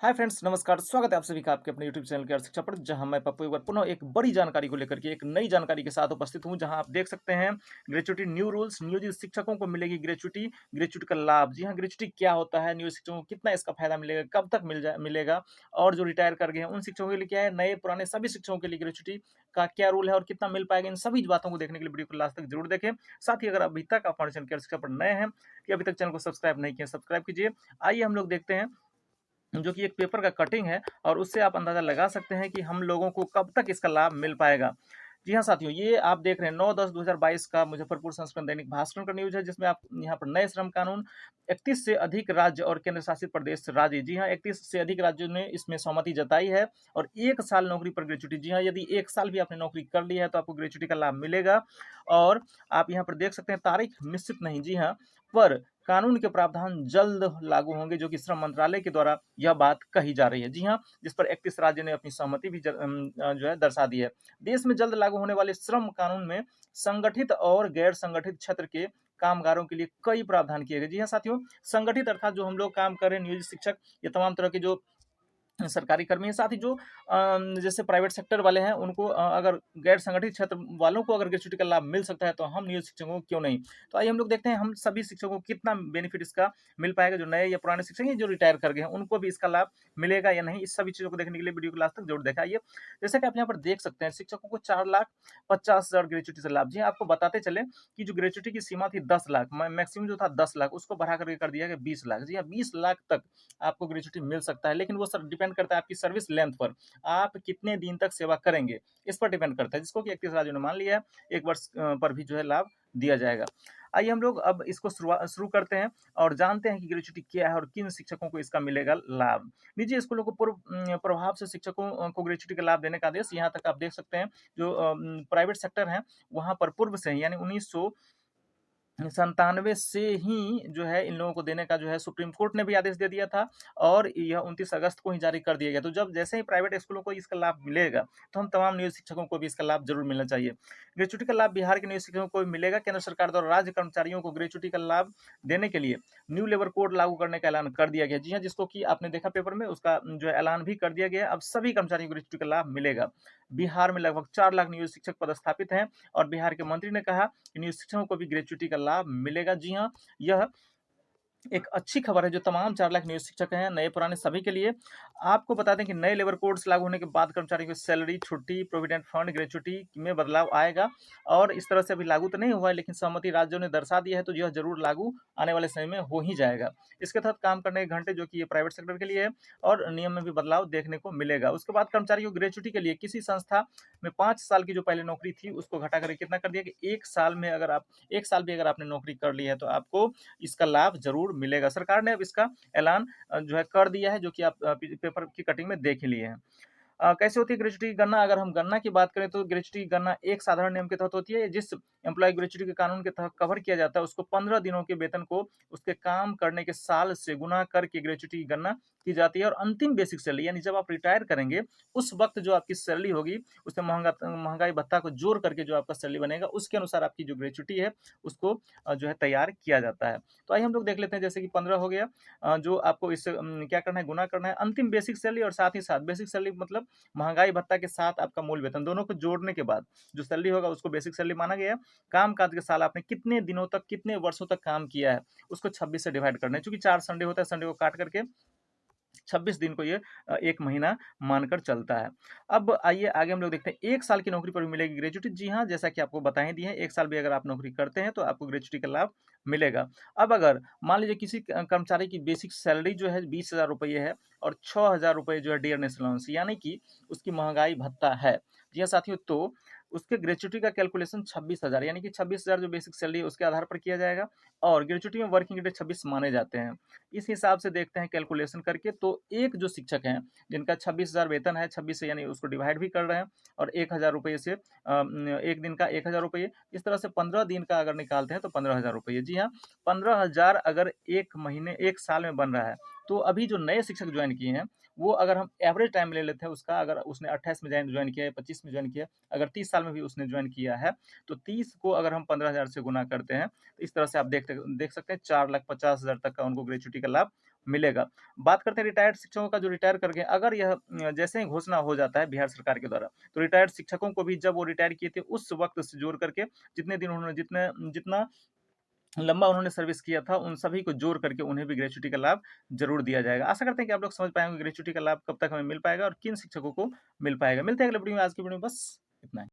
Hi friends, नमस्कार। स्वागत है आप सभी का आपके अपने यूट्यूब चैनल के अर्थ शिक्षा पर, जहां मैं पप्पू एक बार पुनः एक बड़ी जानकारी को लेकर के एक नई जानकारी के साथ उपस्थित हूं। जहां आप देख सकते हैं ग्रेच्युटी न्यू रूल्स, नियोजित शिक्षकों को मिलेगी ग्रेच्युटी, ग्रेच्युटी का लाभ। जी हां, ग्रेच्युटी क्या होता है, नियोजित शिक्षकों को कितना इसका फायदा मिलेगा, कब तक मिलेगा, और जो रिटायर कर गए हैं उन शिक्षकों के लिए क्या है, नए पुराने सभी शिक्षकों के लिए ग्रेच्युटी का क्या रूल है और कितना मिल पाएगा, इन सभी बातों को देखने के लिए वीडियो को लास्ट तक जरूर देखें। साथ ही अगर अभी तक आप हमारे चैनल के अर्थ शिक्षा पर नए हैं कि अभी तक चैनल को सब्सक्राइब नहीं किया, सब्सक्राइब कीजिए। आइए हम लोग देखते हैं जो कि एक पेपर का कटिंग है, और उससे आप अंदाज़ा लगा सकते हैं कि हम लोगों को कब तक इसका लाभ मिल पाएगा। जी हाँ साथियों, ये आप देख रहे हैं 9/10/2022 का मुज़फ्फरपुर संस्करण दैनिक भास्कर का न्यूज़ है, जिसमें आप यहाँ पर नए श्रम कानून 31 से अधिक राज्य और केंद्र शासित प्रदेश राज्य, जी हाँ, 31 से अधिक राज्यों ने इसमें सहमति जताई है। और 1 साल नौकरी पर ग्रेच्युटी, जी हाँ, यदि 1 साल भी आपने नौकरी कर ली है तो आपको ग्रेच्युटी का लाभ मिलेगा। और आप यहाँ पर देख सकते हैं तारीख निश्चित नहीं, जी हाँ, पर कानून के प्रावधान जल्द लागू होंगे, जो कि श्रम मंत्रालय के द्वारा यह बात कही जा रही है। जी हाँ, जिस पर 31 राज्य ने अपनी सहमति भी जो है दर्शा दी है। देश में जल्द लागू होने वाले श्रम कानून में संगठित और गैर संगठित क्षेत्र के कामगारों के लिए कई प्रावधान किए गए। जी हाँ साथियों, संगठित अर्थात जो हम लोग काम कर रहे हैं, नियोजित शिक्षक, ये तमाम तरह के जो सरकारी कर्मी है, साथ ही जो जैसे प्राइवेट सेक्टर वाले हैं उनको अगर गैर संगठित क्षेत्र वालों को अगर ग्रेच्युटी का लाभ मिल सकता है, तो हम नियोजित शिक्षकों को क्यों नहीं। तो आइए हम लोग देखते हैं हम सभी शिक्षकों को कितना बेनिफिट इसका मिल पाएगा, जो नए या पुराने शिक्षक हैं जो रिटायर कर गए हैं उनको भी इसका लाभ मिलेगा या नहीं। इस सभी चीज़ों को देखने के लिए वीडियो को लास्ट तक जरूर दिखाइए। जैसे कि आप यहाँ पर देख सकते हैं, शिक्षकों को 4,50,000 ग्रेच्युटी से लाभ। जी हाँ, आपको बताते चले कि जो ग्रेच्युटी की सीमा थी 10 लाख, मैक्सिमम जो था 10 लाख, उसको बढ़ा करके कर दिया गया 20 लाख। जी हाँ, 20 लाख तक आपको ग्रेच्युटी मिल सकता है, लेकिन वो सर डिपेंड करता है आपकी सर्विस लेंथ पर, आप कितने दिन तक सेवा करेंगे, इस पर डिपेंड करता है, जिसको कि 31 राज्यों ने मान लिया है। 1 वर्ष पर भी जो है लाभ दिया जाएगा। आइए हम लोग अब इसको शुरू करते हैं और जानते हैं कि ग्रेच्युटी क्या है और किन शिक्षकों को इसका मिलेगा लाभ। निजी स्कूलों को पूर्व प्रभाव से शिक्षकों को ग्रेच्युटी का लाभ देने का आदेश, यहाँ तक आप देख सकते हैं जो प्राइवेट सेक्टर है वहाँ पर पूर्व से ही, यानी 1997 से ही जो है इन लोगों को देने का जो है सुप्रीम कोर्ट ने भी आदेश दे दिया था, और यह 29 अगस्त को ही जारी कर दिया गया। तो जब जैसे ही प्राइवेट स्कूलों को इसका लाभ मिलेगा, तो हम तमाम नियोजित शिक्षकों को भी इसका लाभ जरूर मिलना चाहिए। ग्रेच्युटी का लाभ बिहार के नियोजित शिक्षकों को भी मिलेगा। केंद्र सरकार द्वारा राज्य कर्मचारियों को ग्रेच्युटी का लाभ देने के लिए न्यू लेबर कोड लागू करने का ऐलान कर दिया गया। जी हाँ, जिसको कि आपने देखा पेपर में, उसका जो है ऐलान भी कर दिया गया। अब सभी कर्मचारियों को ग्रेच्युटी का लाभ मिलेगा। बिहार में लगभग 4 लाख नियोजित शिक्षक पदस्थापित हैं, और बिहार के मंत्री ने कहा कि नियोजित शिक्षकों को भी ग्रेच्युटी का लाभ मिलेगा। जी हाँ, यह एक अच्छी खबर है जो तमाम 4 लाख नियोजित शिक्षक हैं, नए पुराने सभी के लिए। आपको बता दें कि नए लेबर कोड्स लागू होने के बाद कर्मचारियों की सैलरी, छुट्टी, प्रोविडेंट फंड, ग्रेच्युटी में बदलाव आएगा। और इस तरह से अभी लागू तो नहीं हुआ है, लेकिन सहमति राज्यों ने दर्शा दिया है, तो यह जरूर लागू आने वाले समय में हो ही जाएगा। इसके तहत काम करने के घंटे, जो कि ये प्राइवेट सेक्टर के लिए है, और नियम में भी बदलाव देखने को मिलेगा। उसके बाद कर्मचारियों को ग्रेच्युटी के लिए किसी संस्था में 5 साल की जो पहले नौकरी थी, उसको घटा करके कितना कर दिया कि 1 साल में अगर आप 1 साल भी अगर आपने नौकरी कर ली है, तो आपको इसका लाभ ज़रूर मिलेगा। सरकार ने अब इसका ऐलान जो है कर दिया है, जो कि आप पेपर की कटिंग में देख ही लिए हैं। कैसे होती है ग्रेच्युटी की गणना? अगर हम गणना की बात करें, तो ग्रेच्युटी की गणना एक साधारण नियम के तहत होती है। जिस एम्प्लॉय ग्रेच्युटी के कानून के तहत कवर किया जाता है, उसको 15 दिनों के वेतन को उसके काम करने के साल से गुना करके ग्रेच्युटी की गणना की जाती है। और अंतिम बेसिक सैलरी, यानी जब आप रिटायर करेंगे, उस वक्त जो आपकी सैलरी होगी, उसमें महंगाई भत्ता को जोड़ करके जो आपका सैलरी बनेगा, उसके अनुसार आपकी जो ग्रेच्युटी है उसको जो है तैयार किया जाता है। तो आइए हम लोग देख लेते हैं, जैसे कि 15 हो गया, जो आपको इससे क्या करना है, गुना करना है अंतिम बेसिक सैलरी, और साथ ही साथ बेसिक सैलरी मतलब महंगाई भत्ता के साथ आपका मूल वेतन, दोनों को जोड़ने के बाद जो सैलरी होगा उसको बेसिक सैलरी माना गया है। काम-काज के साल आपने कितने दिनों तक, कितने वर्षों तक काम किया है, उसको 26 से डिवाइड करना है। चूँकि 4 संडे होता है, संडे को काट करके 26 दिन को ये 1 महीना मानकर चलता है। अब आइए आगे हम लोग देखते हैं, 1 साल की नौकरी पर भी मिलेगी ग्रेच्युटी। जी हाँ, जैसा कि आपको बता ही दिए हैं, 1 साल भी अगर आप नौकरी करते हैं, तो आपको ग्रेच्युटी का लाभ मिलेगा। अब अगर मान लीजिए किसी कर्मचारी की बेसिक सैलरी जो है 20,000 रुपये है, और 6,000 रुपये जो है डियरनेस अलाउंस, यानी कि उसकी महंगाई भत्ता है। जी हाँ साथियों, तो उसके ग्रेच्युटी का कैलकुलेशन 26,000, यानी कि 26,000 जो बेसिक सैलरी है उसके आधार पर किया जाएगा, और ग्रेच्युटी में वर्किंग डे 26 माने जाते हैं। इस हिसाब से देखते हैं कैलकुलेशन करके, तो एक जो शिक्षक हैं जिनका 26,000 वेतन है, 26 से यानी उसको डिवाइड भी कर रहे हैं, और 1,000 रुपये से 1 दिन का 1,000 रुपये, इस तरह से 15 दिन का अगर निकालते हैं तो 15,000 रुपये। जी हाँ, 15,000 अगर 1 महीने 1 साल में बन रहा है, तो अभी जो नए शिक्षक ज्वाइन किए हैं, वो अगर हम एवरेज टाइम ले लेते हैं उसका, अगर उसने 28 में ज्वाइन किया है, 25 में ज्वाइन किया है, अगर 30 साल में भी उसने ज्वाइन किया है, तो 30 को अगर हम 15,000 से गुना करते हैं, तो इस तरह से आप देख सकते हैं 4,50,000 तक का उनको ग्रेच्युटी का लाभ मिलेगा। बात करते हैं रिटायर्ड शिक्षकों का, जो रिटायर कर गए, अगर यह जैसे ही घोषणा हो जाता है बिहार सरकार के द्वारा, तो रिटायर्ड शिक्षकों को भी जब वो रिटायर किए थे उस वक़्त से जोड़ करके जितने दिन उन्होंने जितने जितना लंबा उन्होंने सर्विस किया था, उन सभी को जोड़ करके उन्हें भी ग्रेच्युटी का लाभ ज़रूर दिया जाएगा। आशा करते हैं कि आप लोग समझ पाए होंगे ग्रेच्युटी का लाभ कब तक हमें मिल पाएगा और किन शिक्षकों को मिल पाएगा। मिलते हैं अगले वीडियो में, आज की वीडियो में बस इतना ही।